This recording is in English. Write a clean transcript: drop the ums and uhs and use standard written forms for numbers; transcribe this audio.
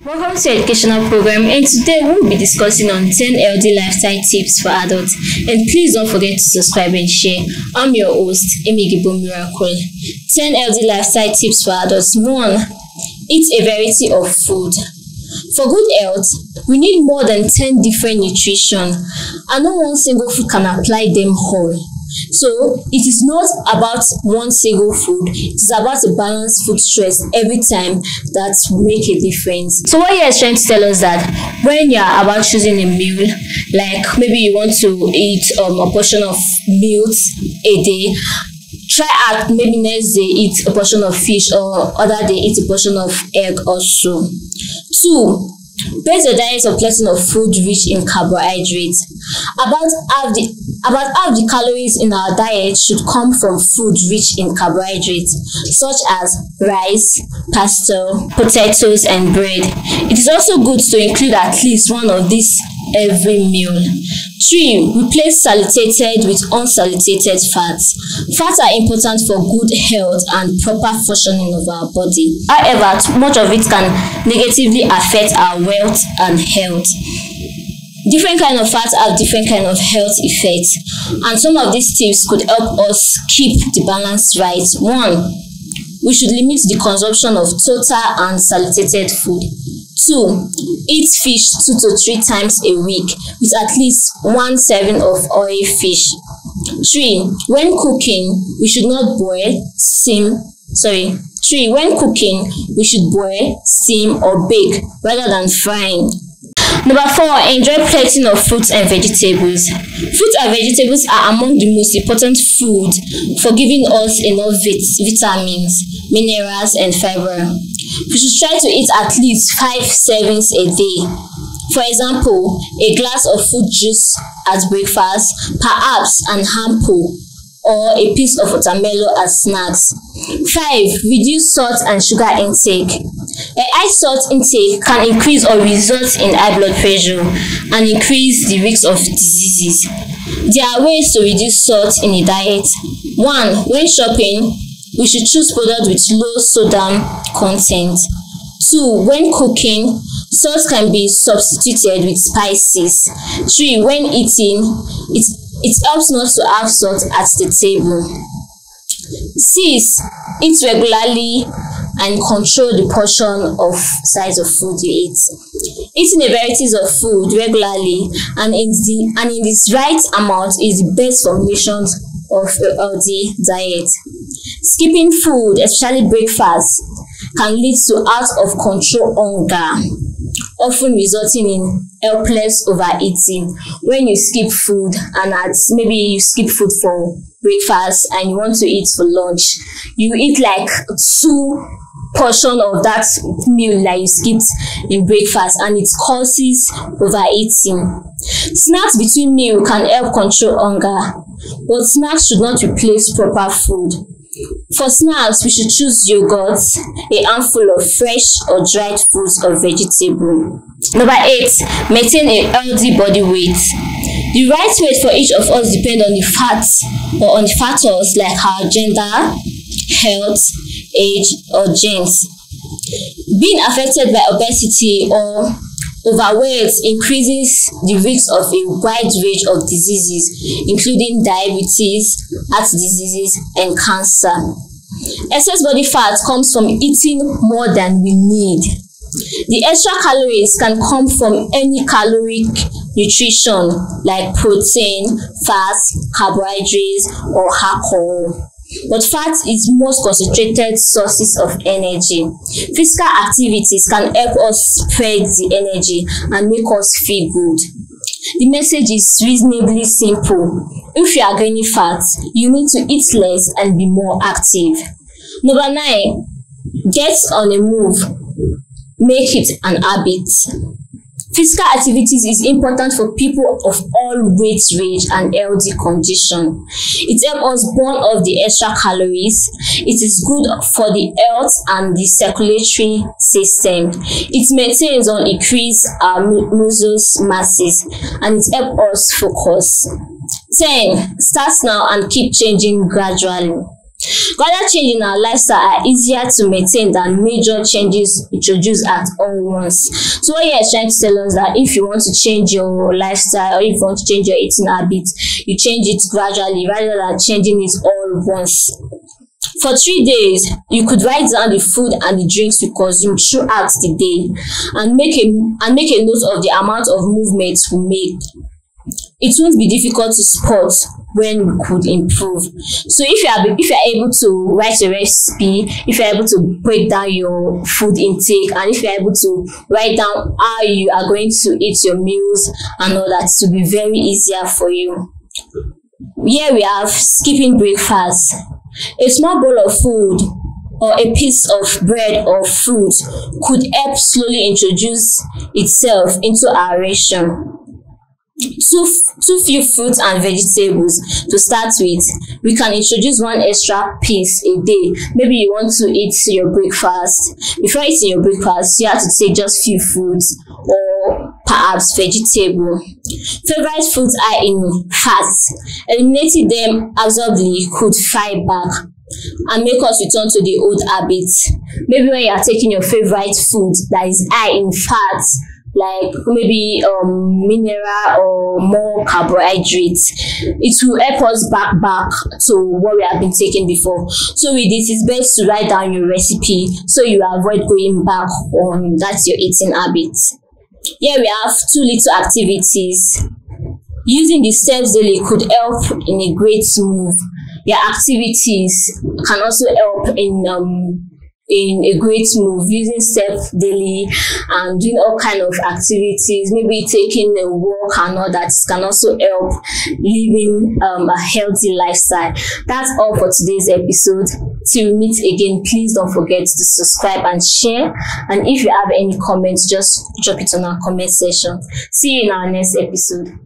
Welcome to educational program, and today we'll be discussing on 10 healthy lifestyle tips for adults. And please don't forget to subscribe and share. I'm your host, Emigibo Miracle. 10 healthy lifestyle tips for adults. 1. Eat a variety of food. For good health, we need more than 10 different nutrition, and no one single food can apply them all. So it is not about one single food, it is about a balanced food choice every time that will make a difference. So what here is trying to tell us that when you are about choosing a meal, like maybe you want to eat a portion of meat a day, try at maybe next day eat a portion of fish, or other day eat a portion of egg or so. 2. Base your diet on plenty of food rich in carbohydrates. About half the calories in our diet should come from food rich in carbohydrates, such as rice, pasta, potatoes, and bread. It is also good to include at least one of these every meal. 3. Replace saturated with unsaturated fats. Fats are important for good health and proper functioning of our body. However, too much of it can negatively affect our wealth and health. Different kind of fats have different kind of health effects, and some of these tips could help us keep the balance right. 1. We should limit the consumption of total and saturated food. 2. Eat fish 2 to 3 times a week with at least 1 serving of oil fish. 3. When cooking, we should not boil, steam, 3. When cooking, we should boil, steam, or bake rather than frying. Number 4. Enjoy plenty of fruits and vegetables. Fruits and vegetables are among the most important food for giving us enough vitamins, minerals, and fiber. We should try to eat at least 5 servings a day. For example, a glass of fruit juice at breakfast, perhaps an apple or a piece of watermelon as snacks. 5. Reduce salt and sugar intake. A high salt intake can increase or result in high blood pressure and increase the risk of diseases. There are ways to reduce salt in a diet. 1. When shopping, we should choose products with low sodium content. 2. When cooking, salt can be substituted with spices. 3. When eating, it helps not to have salt at the table. 6. Eat regularly and control the portion of size of food you eat. Eating a varieties of food regularly and in this right amount is the best foundation of a healthy diet. Skipping food, especially breakfast, can lead to out of control hunger, often resulting in helpless overeating. When you skip food, and maybe you skip food for breakfast and you want to eat for lunch, you eat like 2 portion of that meal that you skipped in breakfast, and it causes overeating. Snacks between meals can help control hunger, but snacks should not replace proper food. For snacks, we should choose yogurt, a handful of fresh or dried fruits or vegetables. Number 8. Maintain a healthy body weight. The right weight for each of us depends on the factors like our gender, health, age, or genes. Being affected by obesity or overweight increases the risk of a wide range of diseases, including diabetes, heart diseases, and cancer. Excess body fat comes from eating more than we need. The extra calories can come from any caloric nutrition like protein, fats, carbohydrates, or alcohol. But fat is most concentrated sources of energy. Physical activities can help us spread the energy and make us feel good. The message is reasonably simple. If you are gaining fat, you need to eat less and be more active. Number 9. Get on a move. Make it an habit. Physical activities is important for people of all weight range and healthy condition. It helps us burn off the extra calories. It is good for the health and the circulatory system. It maintains or increases our muscles masses, and it helps us focus. 10. Start now and keep changing gradually. Gradual change in our lifestyle are easier to maintain than major changes introduced at all once. So what you're trying to tell us that if you want to change your lifestyle or if you want to change your eating habits, you change it gradually rather than changing it all once. For 3 days, you could write down the food and the drinks you consume throughout the day and make a note of the amount of movement we make. It won't be difficult to spot when we could improve. So if you are able to write a recipe, if you're able to break down your food intake, and if you're able to write down how you are going to eat your meals and all that, it will be very easier for you. Here we have skipping breakfast. A small bowl of food or a piece of bread or fruit could help slowly introduce itself into our ration. Too few fruits and vegetables to start with. We can introduce one extra piece a day. Maybe you want to eat your breakfast. Before eating your breakfast, you have to take just few fruits or perhaps vegetable. Favorite foods are in fats. Eliminating them absorbly could fight back and make us return to the old habits. Maybe when you are taking your favorite food that is high in fats, like maybe mineral or more carbohydrates, it will help us back to what we have been taking before. So with this, it's best to write down your recipe so you avoid going back on that's your eating habits. Here we have 2 little activities. Using the steps daily could help in a great move. Your activities can also help in a great move, using steps daily and doing all kind of activities, maybe taking a walk and all that can also help living a healthy lifestyle. That's all for today's episode. Till we meet again, please don't forget to subscribe and share, and if you have any comments, just drop it on our comment section. See you in our next episode.